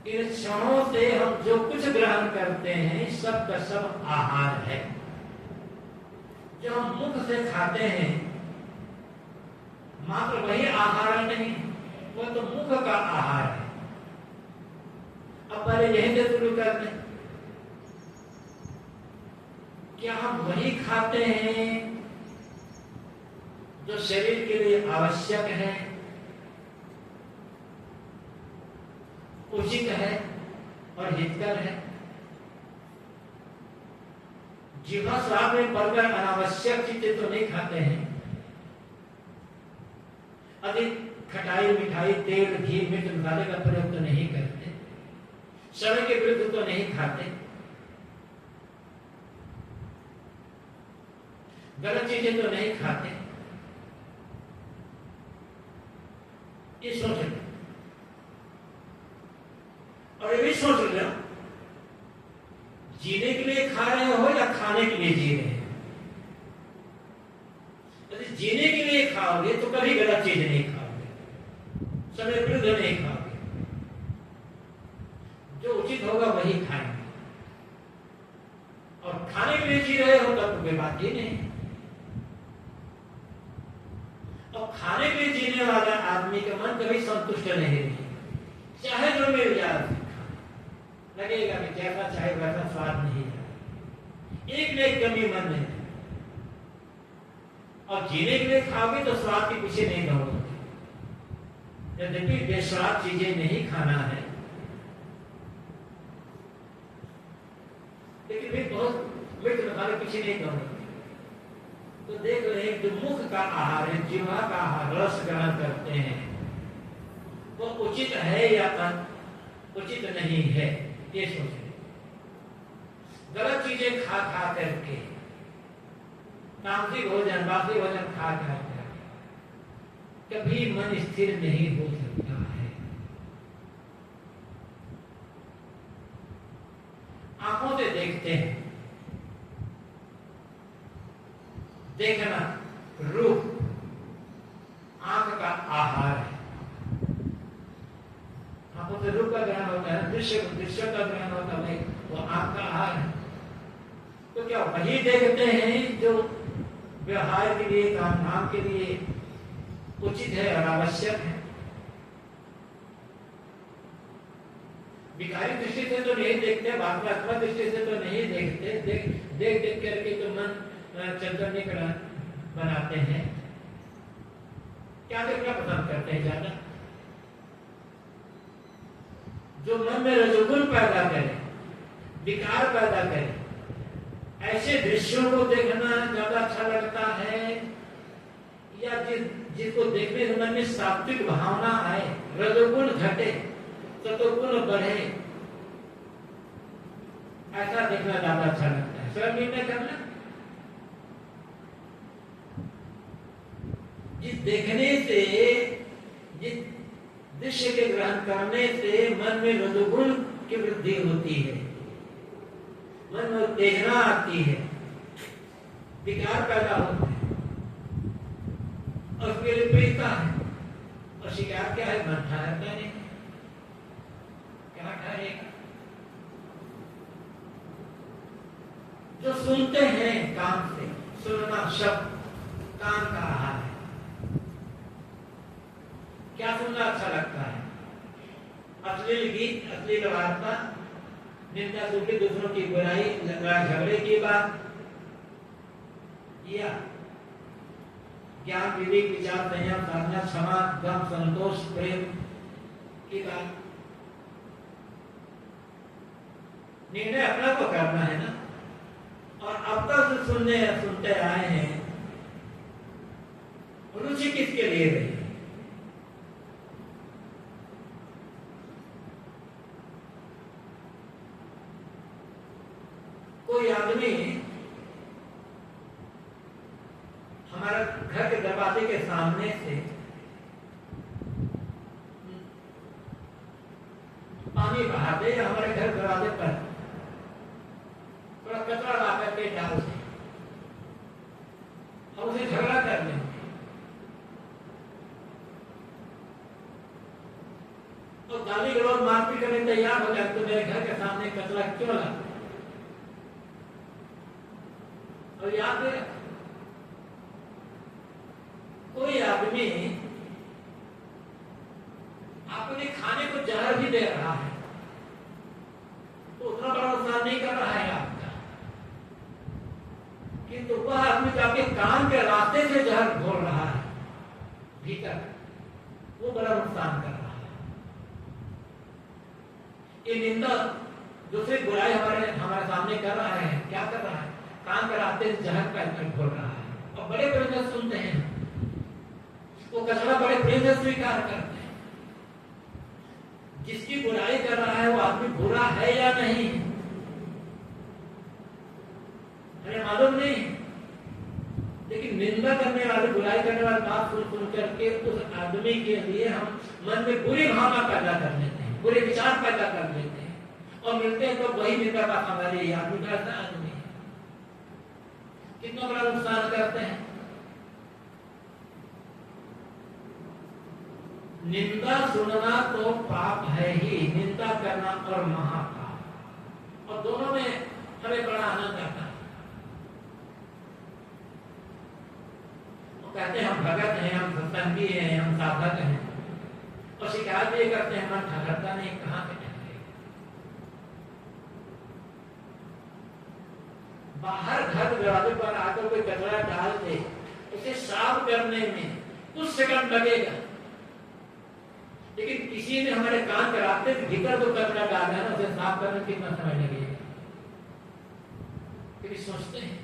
इन क्षणों से हम जो कुछ ग्रहण करते हैं सब का सब आहार है। जो हम मुख से खाते हैं मात्र वही आहार नहीं, वो तो मुख का आहार है। अब पहले यहीं से शुरू करते हैं, क्या हम वही खाते हैं जो शरीर के लिए आवश्यक है, उचित है और हितकर है? जिह्वा स्वाद में पड़कर अनावश्यक चीजें तो नहीं खाते हैं, अधिक खटाई, मिठाई, तेल, घी, मिर्च, मसाले का प्रयोग तो नहीं करते, समय के विरुद्ध तो नहीं खाते, गलत चीजें तो नहीं खाते। ये सोच लो, और ये भी सोच लो, जीने के लिए खा रहे हो या खाने के लिए जी रहे हो? यदि जीने के लिए खाओगे तो कभी गलत चीज नहीं खाओगे, समय विरुद्ध नहीं खाओगे, जो उचित होगा वही खाएंगे। और खाने के लिए जी रहे हो तब तो कोई बात ही नहीं। और खाने के लिए जीने वाला आदमी का मन कभी संतुष्ट नहीं रहेगा, चाहे जो मिल जाए लगेगा कि जैसा चाहे वैसा स्वाद नहीं है, एक न एक कमी मन में। और जीने के लिए खाओगे तो स्वाद के पीछे नहीं दौड़ोगे। यद्यपि बेस्वाद चीजें नहीं खाना है, लेकिन भी बहुत मिर्च मसाले पीछे नहीं दौड़ोगे। तो देख रहे हैं जो मुख का आहार है, जिह्वा का आहार, रस ग्रहण करते हैं, वो उचित है या उचित नहीं है, ये सोचें। गलत चीजें खा खा करके, तामसिक भोजन, बासी भोजन खा खा कर कभी मन स्थिर नहीं हो सकता है। आंखों से देखते हैं, देखना रूप आंख का आहार है। आंखों से रूप का ग्रहण होता है, दृश्य का ग्रहण होता है, वो आंख का आहार है। तो क्या वही देखते हैं जो व्यवहार के लिए, काम धाम के लिए उचित है और आवश्यक है? विकारी दृष्टि से तो नहीं देखते, भावनात्मक दृष्टि से तो नहीं देखते, देख देख करके तो मन चंचल बनाते हैं। क्या देखना पसंद करते हैं ज्यादा? जो मन में रजोगुण पैदा करे, विकार पैदा करे, ऐसे दृश्यों को देखना ज्यादा अच्छा लगता है या जिसको देखने से मन में सात्विक भावना आए, रजोगुण घटे, सतोगुण बढ़े, ऐसा देखना ज्यादा अच्छा लगता है? स्वयं निर्णय करना। जिस देखने से, जिस दृश्य के ग्रहण करने से मन में रजोगुण की वृद्धि होती है, मन में उत्तेजना आती है, विकार पैदा होते हैं और उसके लिए प्रीता है। और शिकार क्या है? मन ठहरता नहीं, क्या ठहरेगा? जो सुनते हैं कान से, सुनना शब्द कान का आहार है। क्या सुनना अच्छा लगता है? अश्लील गीत, अश्लील वार्ता, निंदा स्तुति, दूसरों की बुराई, लड़ाई झगड़े की बात, या ज्ञान, विवेक, विचार, संयम, साधना, क्षमा, गम, संतोष, प्रेम की बात। निर्णय अपना को करना है ना। और अब तक जो सुनते आए हैं, रुचि किसके लिए रही? कोई आदमी हमारे घर के दरवाजे के सामने से पानी बहा दे, या हमारे घर दरवाजे पर थोड़ा कचरा ला करके डाल दे, हम उसे झगड़ा कर लेंगे। तो गाली गलौज मारपीट करने तैयार हो जाए, तो मेरे घर के सामने कचरा क्यों लाते? और याद रहे, कोई आदमी अपने खाने को जहर भी दे रहा है तो उतना बड़ा नुकसान नहीं कर रहा है आपका, किंतु वह आदमी जो आपके कान के रास्ते से जहर घोल रहा है भीतर, वो बड़ा नुकसान कर रहा है। ये निंदा, दूसरी बुराई हमारे सामने कर रहा है, क्या कर रहा है? कान के रास्ते से जहर का घोल रहा है। और बड़े प्रेम से सुनते हैं, वो कचरा बड़े प्रेम से स्वीकार करते हैं। जिसकी बुराई कर रहा है वो आदमी बुरा है या नहीं, हमें मालूम नहीं, लेकिन निंदा करने वाले, बुराई करने वाले बात सुन करके उस आदमी के लिए हम मन में बुरी भावना पैदा कर लेते हैं, बुरे विचार पैदा कर लेते हैं, और मिलते हैं तो वही निंदा का हमारे आदमी करता आदमी है। कितना बड़ा नुकसान करते हैं। निंदा सुनना तो पाप है ही, निंदा करना और महापाप, और दोनों में हमें बड़ा आनंद आता है। वो कहते हैं हम भगत हैं, हम सत्संगी हैं, हम साधक हैं, और शिकायत ये करते हैं मन ठहरता नहीं, कहाँ पे ठहरेगा? बाहर घर दरवाजे पर आकर कोई कचरा डाल दे, उसे साफ करने में कुछ सेकंड लगेगा, लेकिन किसी ने हमारे कान के रास्ते से भीतर तो कचरा डाल दिया ना, उसे साफ करने में कितना समय लगेगा? कभी सोचते हैं?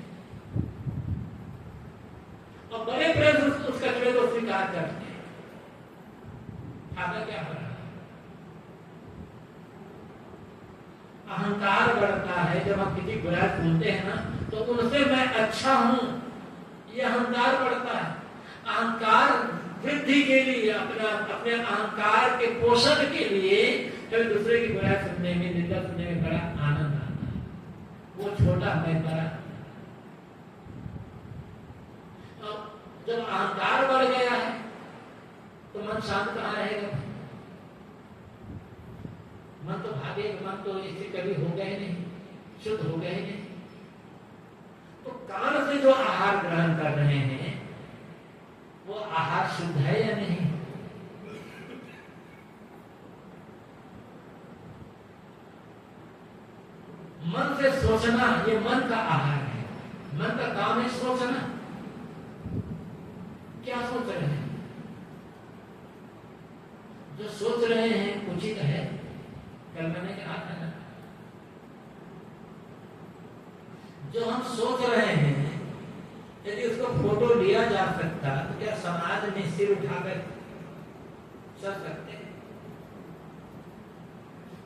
और बड़े प्रेम से उस कचरे को स्वीकार करते हैं। फायदा क्या हो रहा है? अहंकार बढ़ता है। जब हम किसी बुराई सुनते हैं ना, तो उनसे मैं अच्छा हूं, यह अहंकार बढ़ता है। अहंकार वृद्धि के लिए, अपने अहंकार के पोषण के लिए कभी दूसरे की बुराई सुनने में, निंदा सुनने में बड़ा आनंद आता है। वो छोटा, मैं बड़ा। जब अहंकार बढ़ गया है तो मन शांत कहाँ रहेगा? मन तो भागेगा, मन तो इससे कभी हो गए नहीं, शुद्ध हो गए नहीं। तो कान से जो आहार ग्रहण कर रहे हैं वो आहार शुद्ध है या नहीं? मन से सोचना, ये मन का आहार है। मन का काम है सोचना। क्या सोच रहे हैं? जो सोच रहे हैं उचित है। कल मैंने कहा था ना, जो हम सोच रहे हैं, यदि उसको फोटो लिया जा सकता तो क्या समाज में सिर उठाकर चल सकते हैं?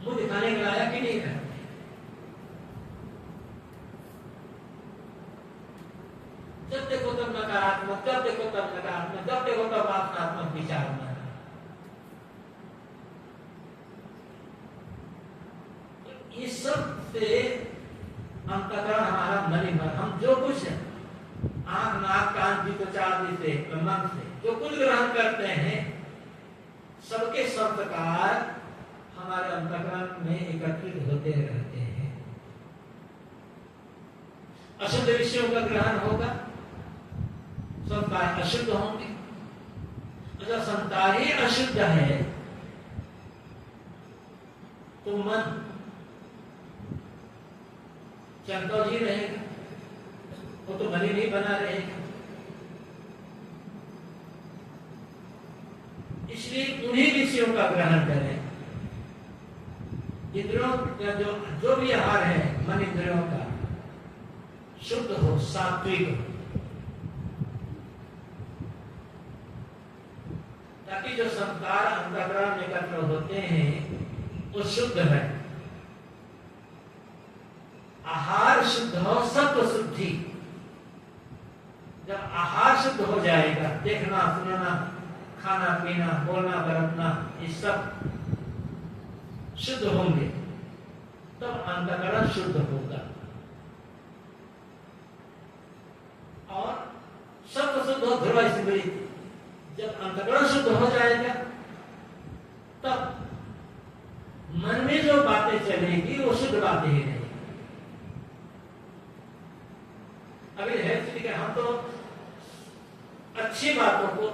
मुंह दिखाने के लायक ही नहीं रहते। जब देखो तब नकारात्मक, जब देखो तब नकारात्मक, जब देखो तब आत्मनात्मक विचार में। इस सब से अंतःकरण हमारा मलिन, हम जो कुछ आंख नाक कान जी त्वचा आदि से मन से जो कुछ ग्रहण करते हैं, सबके संस्कार हमारे अंतःकरण में एकत्रित होते रहते हैं। अशुद्ध विषयों का ग्रहण होगा, संस्कार अशुद्ध होंगे। जब संस्कार ही अशुद्ध है तो मन चंचल ही रहेगा, वो तो मन ही नहीं बना रहेगा। इसलिए उन्हीं विषयों का ग्रहण करें। इंद्रियों का जो भी आहार है मन इंद्रियों का शुद्ध हो, सात्विक हो, ताकि जो संस्कार अंतःकरण में एकत्र होते हैं वो शुद्ध है। आहार शुद्ध हो, सत्व शुद्धि। जब आहार शुद्ध हो जाएगा, देखना सुनना खाना पीना बोलना बरतना ये सब शुद्ध होंगे, तब अंतःकरण शुद्ध होगा। और सत्व शुद्ध हो, ध्रुव स्मृति। जब अंतःकरण शुद्ध हो जाएगा तब मन में जो बातें चलेगी वो शुद्ध बातें ही रहेगी। अभी है हम तो अच्छी बातों को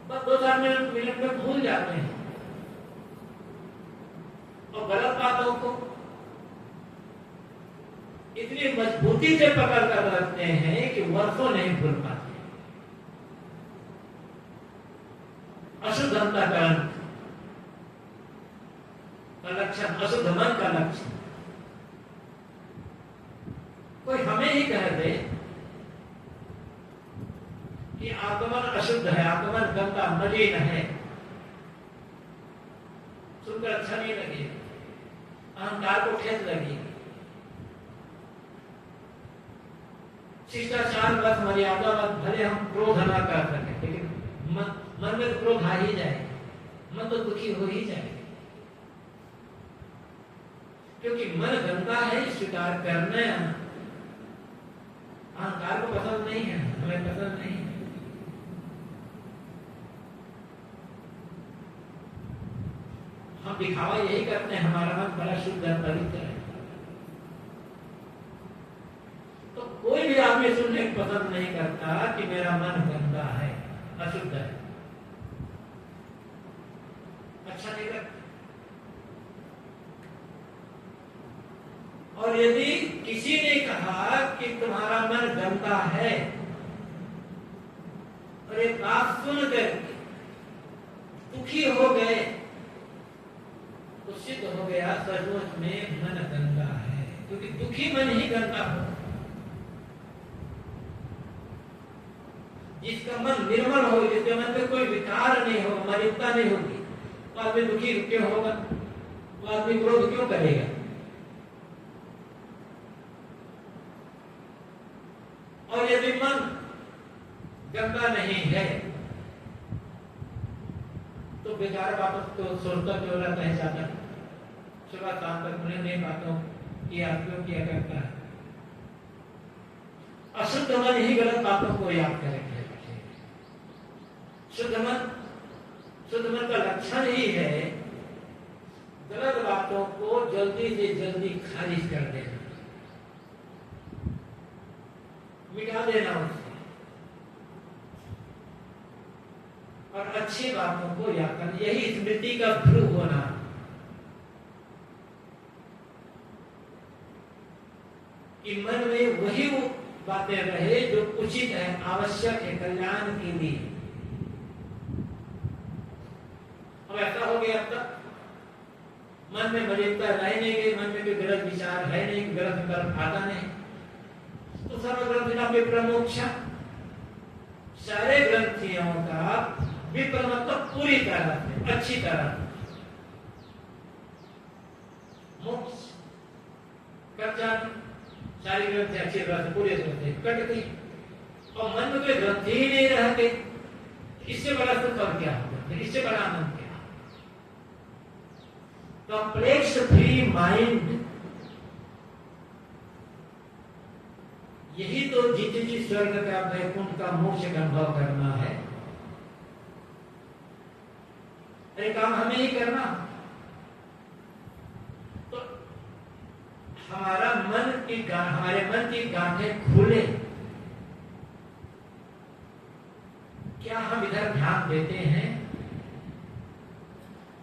बस 2-4 मिनट में भूल जाते हैं और गलत बातों को इतनी मजबूती से पकड़ कर रखते हैं कि वर्षों नहीं भूल पाते। अशुद्ध अंतःकरण का लक्षण, अशुद्ध मन का लक्षण। कोई हमें ही कह दे कि आत्मन अशुद्ध है, आत्मन गंदा मलिन है, सुनकर अच्छा नहीं लगे, अहंकार को ठेस लगी। शिष्टाचार बस मर्यादा बस, भले हम क्रोध न कर सके, लेकिन मन में तो क्रोध आ ही जाएगा, मन तो दुखी हो ही जाएगा। क्योंकि मन गंदा है स्वीकार करना अहंकार को पसंद नहीं है, हमें पसंद नहीं है। हम दिखावा यही करते हैं, हमारा मन बड़ा शुद्ध है, पवित्र है। तो कोई भी आदमी सुनने को पसंद नहीं करता कि मेरा मन गंदा है, अशुद्ध है, अच्छा नहीं लगता। और यदि किसी ने कहा कि तुम्हारा मन गंदा है और एक बात सुनकर दुखी हो गए तो सिद्ध हो गया सचमुच में मन गंदा है, क्योंकि दुखी मन ही गंदा हो। जिसका मन निर्मल हो, जिसके मन में कोई विकार नहीं हो, मलिनता नहीं होगी, तो आदमी दुखी क्यों होगा, वो आदमी क्रोध क्यों करेगा। और यदि मन गंदा नहीं है तो बेकार बातों को सोचता क्यों रहता है ज्यादा, सुबह शाम तक उन्हें नई बातों की याद क्यों किया करता है। अशुद्ध मन ही गलत बातों को याद करेंगे। शुद्ध मन का लक्षण ही है गलत बातों को जल्दी से जल्दी खारिज कर देना, मिटा देना उससे, और अच्छी बातों को याद करना। यही स्मृति का ध्रुव होना। कि मन में वही वो बातें रहे जो उचित है, आवश्यक है, कल्याण के लिए। अब ऐसा हो गया, अब तक मन में मलिनता रह नहीं गई, मन में कोई गलत विचार है नहीं, गलत विकल्प आता नहीं, सर्वग्रंथिना विप्रमोक्ष, सारे ग्रंथियों का विप्र मतलब पूरी तरह से, अच्छी तरह, मोक्ष कर जाना, सारी ग्रंथि अच्छी तरह से पूरी तरह से कट गई और मन में कोई ग्रंथि ही नहीं रहते। इससे बड़ा सुख और क्या होगा, इससे बड़ा आनंद क्या? कॉम्प्लेक्स फ्री माइंड, यही तो जीते जी स्वर्ग का, वैकुंठ का, मोक्ष का अनुभव करना है। अरे काम हमें ही करना। तो हमारे मन की गांठें खुले, क्या हम इधर ध्यान देते हैं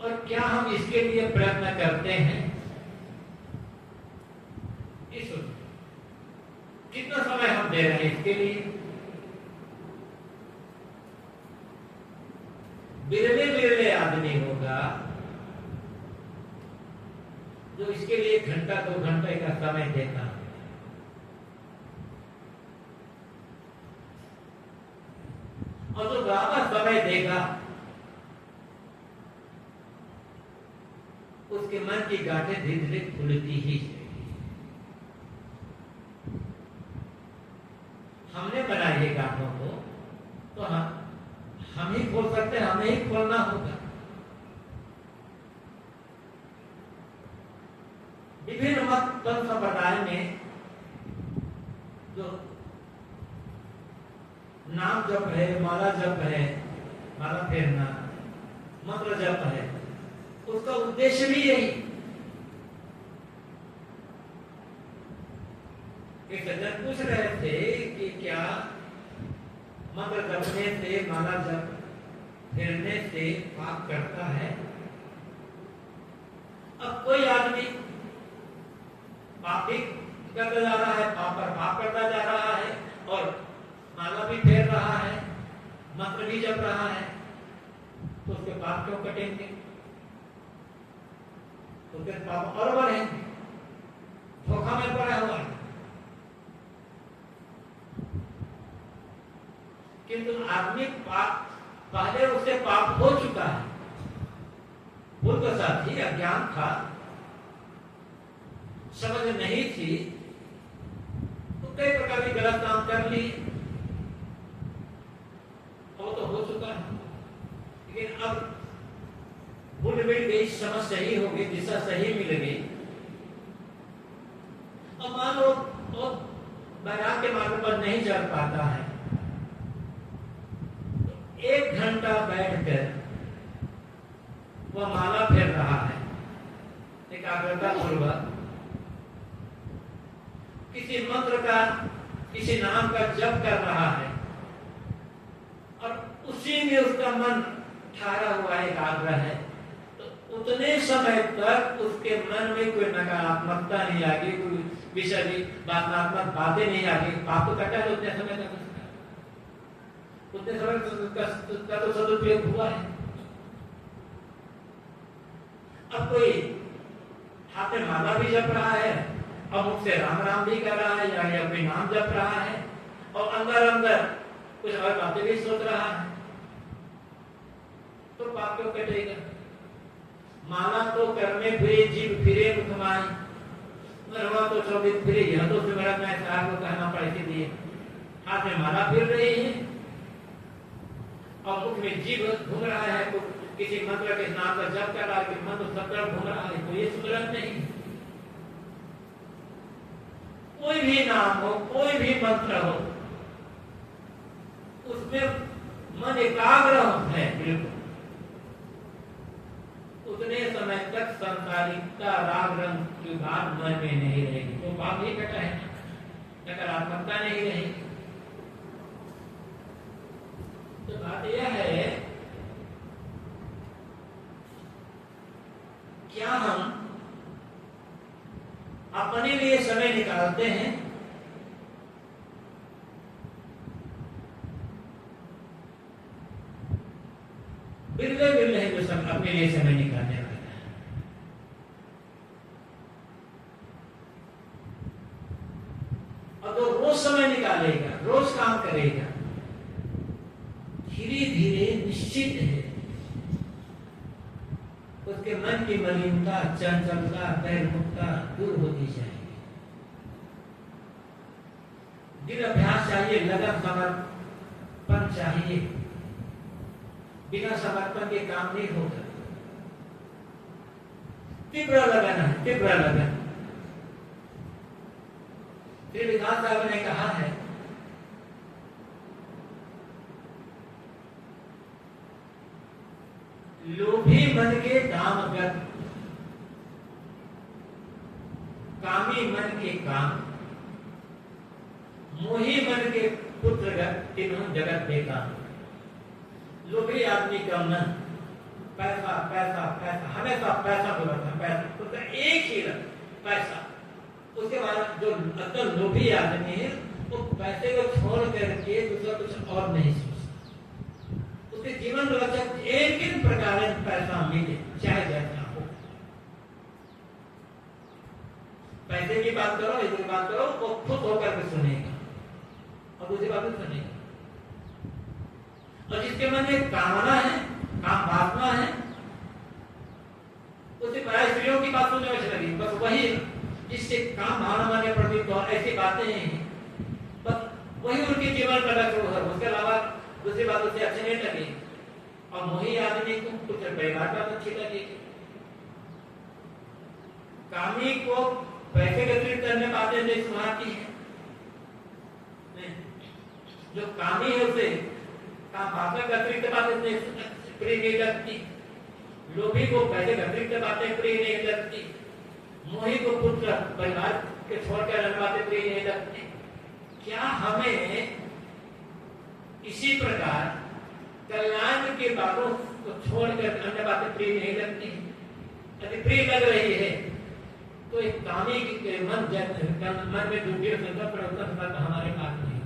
और क्या हम इसके लिए प्रयत्न करते हैं? इस कितना समय हम दे रहे हैं इसके लिए? बिरले बिरले आदमी होगा जो इसके लिए 1 घंटा 2 घंटे का समय देता है। और जो ज्यादा समय देगा उसके मन की गांठें धीरे धीरे खुलती ही जाएगी। हमने बनाई गांठों को तो हम ही खोल सकते हैं, हमें ही खोलना होगा। विभिन्न मत संप्रदाय में जो नाम जप है, माला जप है, माला फेरना, मंत्र जप है, उसका उद्देश्य भी यही। एक सज्जन पूछ रहे थे कि क्या मंत्र जपने से, माला जप फेरने से पाप करता है? अब कोई आदमी पाप भी करता जा रहा है, पाप पर पाप करता जा रहा है और माला भी फेर रहा है, मंत्र भी जप रहा है, तो उसके पाप क्यों कटेंगे? उसके पाप और बढ़ेंगे। धोखा में पड़ा हुआ है। किंतु आदमी पाप, पहले उससे पाप हो चुका है, वो तो साथ ही अज्ञान था, समझ नहीं थी, तो कई प्रकार की गलत काम कर ली, वो तो हो चुका है। लेकिन अब भूल मिल गई, समझ सही हो गई, दिशा सही मिल गई। अब मान लो वो बैराग के मार्ग पर नहीं चल पाता है, 1 घंटा बैठकर वह माला फेर रहा है, एकाग्रता पूर्वक किसी मंत्र का, किसी नाम का जप कर रहा है और उसी में उसका मन ठहरा हुआ है, एकाग्र है, तो उतने समय तक उसके मन में कोई नकारात्मकता नहीं आएगी, कोई विषय भावनात्मक बातें नहीं आएगी। पाप तो कटा है उतने समय तक, उतने समय का तो सदुपयोग हुआ है। अब कोई हाथ में माला भी जप रहा है और मुख से राम राम भी कर रहा है या कोई नाम जप रहा है और अंदर अंदर कुछ और बातें भी सोच रहा है, तो पाप क्यों कटेगा? माला तो करने फिरे, जीव फिरे मुख माई, मरवा तो 24 फिरे, यह तो मेरा मैं साहब को कहना पड़े के लिए हाथ में माला फिर रही है और मुख में जीव घूम रहा है, तो किसी मंत्र के नाम का जप कर रहा है, मंत्र सब तरफ घूम रहा है, तो ये सुमरन नहीं। कोई भी नाम हो, कोई भी मंत्र हो, उसमें मन एकाग्र है बिल्कुल, उतने समय तक सांसारिकता, राग रंग की बात मन में नहीं रहेगी, तो पाप ही कटा है, नकारात्मकता नहीं रहेगी। तो बात यह है, क्या हम अपने लिए समय निकालते हैं? बिरले बिरले है जो सब अपने लिए समय निकालने वाला है। और तो रोज समय निकालेगा, रोज काम करेगा, धीरे धीरे निश्चित है उसके मन की मलिनता, चंचलता, बैरमुखता दूर होती जाएगी। दिल अभ्यास चाहिए, लगन समर्पण चाहिए। बिना समर्पण के काम नहीं होगा। तीव्र लगन है, तीव्र लगन। श्री विकास साहब ने कहा है लोभी मन के दामगत, कामी मन के काम, मोही मन के पुत्रगत, तीनों जगत बेकार। लोभी आदमी का मन पैसा पैसा पैसा, हमेशा पैसा बोलता है, पैसा तो एक ही पैसा। उसके बाद जो अंदर लोभी आदमी है वो पैसे को छोड़ करके दूसरा कुछ और नहीं सोचता। उसके जीवन में लक्ष्य एक ही प्रकार पैसा मिले, चाहे जैसा हो। पैसे की बात करो, इसकी बात करो, वो खुद होकर के सुनेगा और दूसरी बात भी सुनेगा। और जिसके मन में कामना है, काम वासना है, उसे प्राय स्त्रियों की बात सुनने में लगी। बस वही जिससे काम भावना के प्रति तो ऐसी बातें हैं, बस वही उनके जीवन का लक्ष्य है। उसके अलावा दूसरी बातों से अच्छे नहीं लगे। और मोही आदमी को कुछ परिवार बात अच्छी लगेगी। कामी को पैसे एकत्रित करने बातें नहीं सुनाती है। जो कामी है उसे काम भाषा का अतिरिक्त बातें प्रिय नहीं लगती। लोभी को पैसे अतिरिक्त बातें प्रिय नहीं लगती। मोही को पुत्र परिवार के छोड़कर अन्य बातें प्रिय नहीं लगती। क्या हमें इसी प्रकार कल्याण के बातों को छोड़कर अन्य बातें प्रिय नहीं लगती? यदि प्रिय लग रही है तो एक कामी के मन में जो वीर संकल्प हमारे पास नहीं।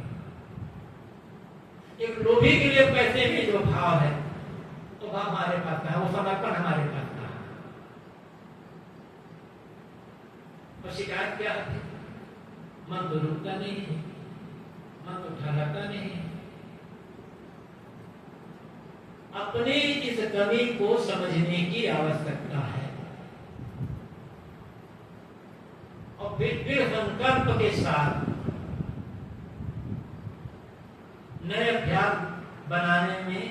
एक लोभी के लिए पैसे में जो भाव है तो भाव हमारे पास का है, वो समर्पण हमारे पास का है। और शिकायत क्या है? मन तो रुकता नहीं है, मन तो ठहरता नहीं है। अपनी इस कमी को समझने की आवश्यकता है और फिर संकल्प के साथ नए अभ्यास बनाने में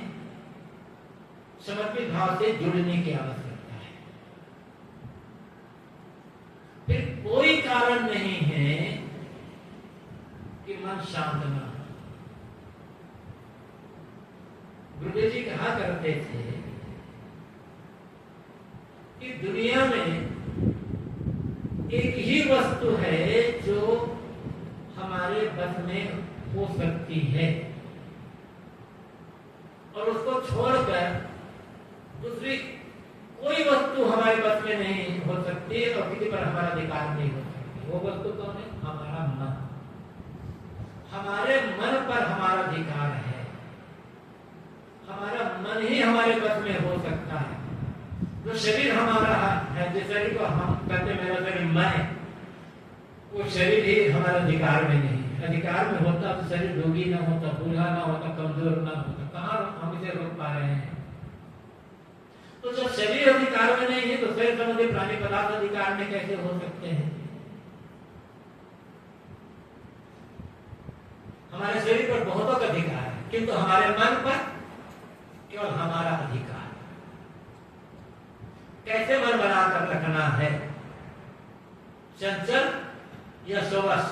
समर्पित भाव से जुड़ने की आवश्यकता है। फिर कोई कारण नहीं है कि मन शांत न हो। गुरुदेव जी कहा करते थे कि दुनिया में एक ही वस्तु है जो हमारे बस में हो सकती है और उसको छोड़कर दूसरी कोई वस्तु हमारे बस में नहीं हो सकती और किसी पर हमारा अधिकार नहीं हो सकती। वो वस्तु कौन है? हमारा मन। हमारे मन पर हमारा अधिकार है। हमारा मन ही हमारे बस में हो सकता है। जो शरीर हमारा है, जिस शरीर को हम कहते हैं मेरा शरीर मैं, वो शरीर ही हमारे अधिकार में नहीं। अधिकार में होता तो शरीर रोगी ना होता, बूढ़ा ना होता, कमजोर ना होता। कहाँ हम इसे रोक पा रहे हैं? तो जब शरीर अधिकार में नहीं है तो शरीर संबंधी प्राणी पदार्थ अधिकार में कैसे हो सकते हैं? हमारे शरीर पर बहुतों का अधिकार है किंतु हमारे मन पर केवल हमारा अधिकार। कैसे मन बनाकर रखना है? चंचल या सोवस?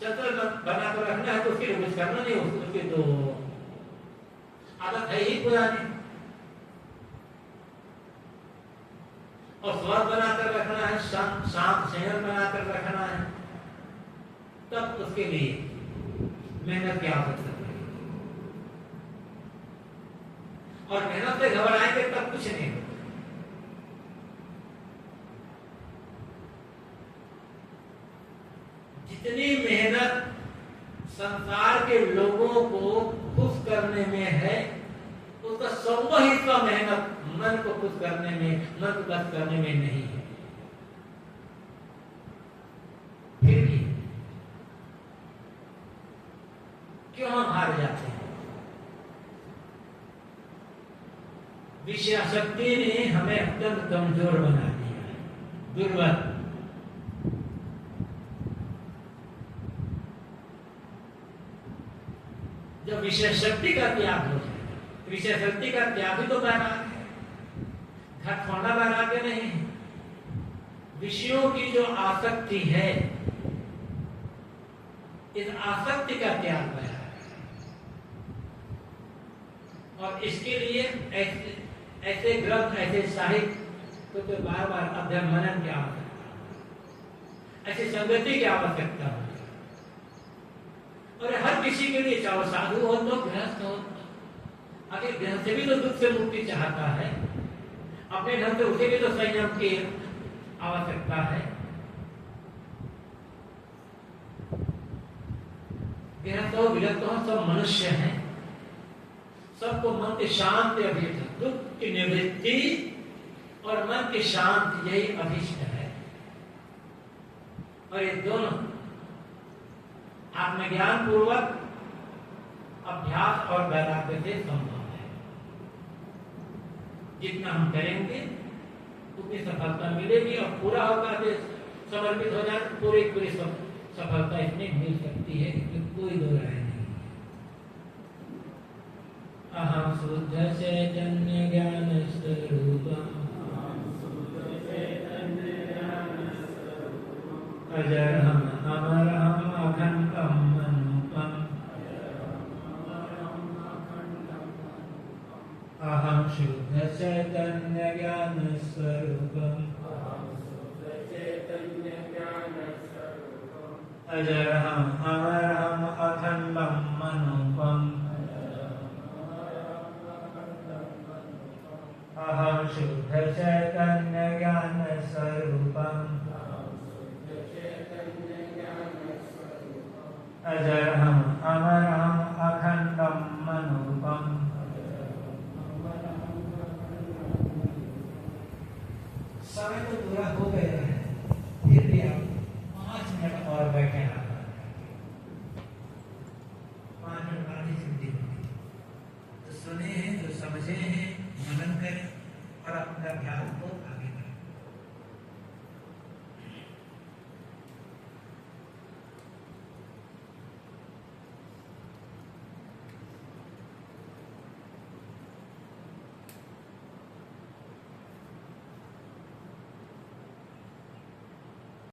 चंचल बनाकर रखना है तो उसके लिए कुछ करना नहीं, उसकी तो आदत है ही पुरानी। और स्वस्थ बनाकर रखना है, शांत संयम बनाकर रखना है, तब उसके लिए मेहनत की आवश्यकता है। और मेहनत से घबराएंगे तब कुछ नहीं होगा। जितनी मेहनत संसार के लोगों को खुश करने में है उसका 100वां हिस्सा मेहनत मन को खुश करने में, मन को बस करने में नहीं है। विषयासक्ति ने हमें अत्यंत कमजोर बना दिया है, दुर्बल। जब विषय शक्ति का त्याग हो जाए, विषय शक्ति का त्याग ही तो वैराग्य है, घर छोड़ना वैराग्य नहीं। विषयों की जो आसक्ति है, इस आसक्ति का त्याग वैराग्य है। और इसके लिए ऐसे ग्रंथ, ऐसे साहित्य तो बार बार अध्ययन मनन की आवश्यकता, ऐसी संगति की आवश्यकता है। और हर किसी के लिए, चाहे साधु हो तो गृहस्थ हो, आखिर गृहस्थ से भी तो दुख से मुक्ति चाहता है, अपने ढंग से उसे भी तो संयम की आवश्यकता है। गृहस्थ हो, विरक्त हो, सब मनुष्य हैं, सबको मन की शांति अभिष्ट, दुख की निवृत्ति और मन की शांति यही अभिष्ट है। और ये दोनों आत्मज्ञान पूर्वक अभ्यास और वैराग्य से संभव है। जितना हम करेंगे उतनी सफलता मिलेगी, और पूरा होकर के समर्पित हो जाए पूरी सफलता इसमें मिल सकती है, इसमें कोई दो राय नहीं। अहम शुद्ध चैतन्य ज्ञान स्वरूपम् अजरहम् अमरहम् अखण्डम् अनूपम् अहम शुद्ध चैतन्य ज्ञान स्वरूपम् अजरहम् अमरहम् अखण्डम् अनूपम्